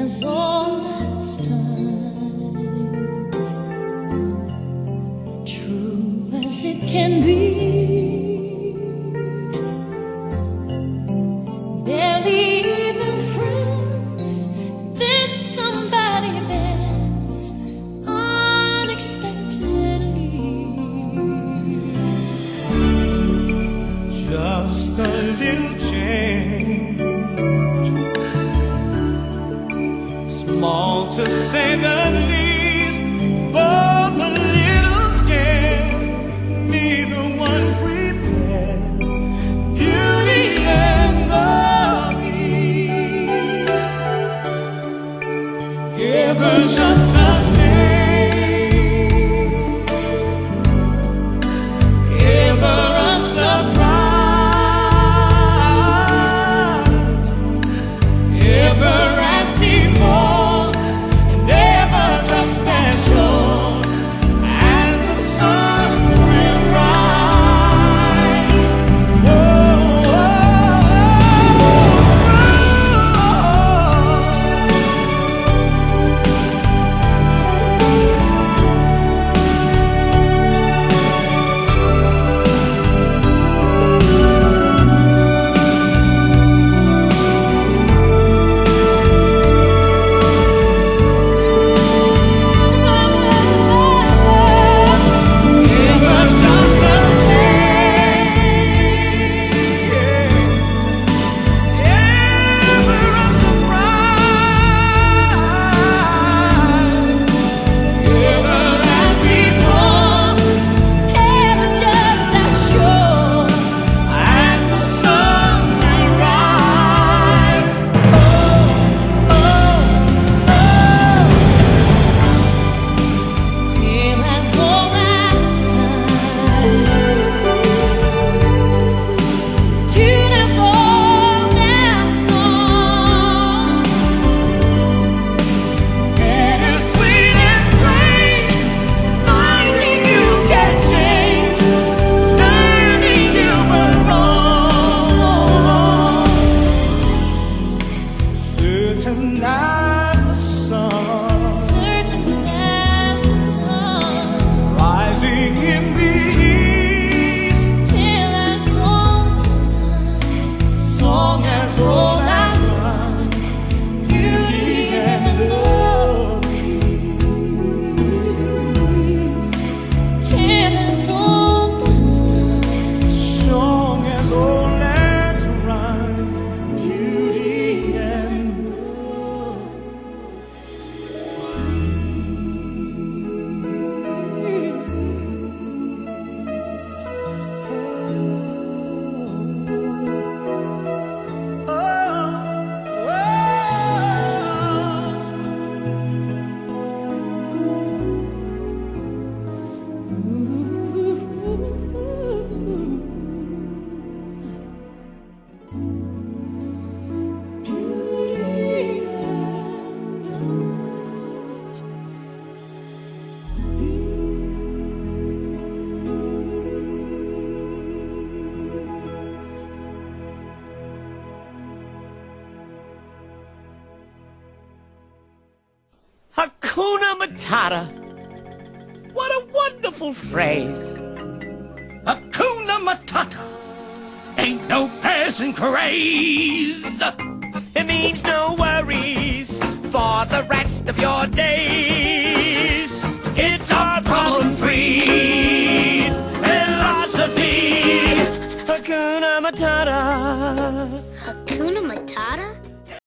as old as time, true as it can be. Barely even friends, then somebody bends unexpectedly. Just a little change, small to say the least, both a little scared, neither one prepared. Beauty and the Beast, ever just the same, ever a surprise, ever as before, and ever just as sure as the sun will rise. Whoa, ever just the same, ever a surprise, ever as before, Ever just as sure as the sun will rise. till as old as time, tune as old as song, Bittersweet and strange, finding you can change, learning you were wrong. Certain as the sun, certain as the sun, rising in the east, till as old as time, song as old as time, beauty and the Beast, till as old as time. song as old as rhyme, beauty and the Hakuna Matata. What a wonderful phrase. Hakuna Matata. Ain't no passing craze. It means no worries for the rest of your days. It's our problem-free philosophy. Hakuna Matata. Hakuna Matata?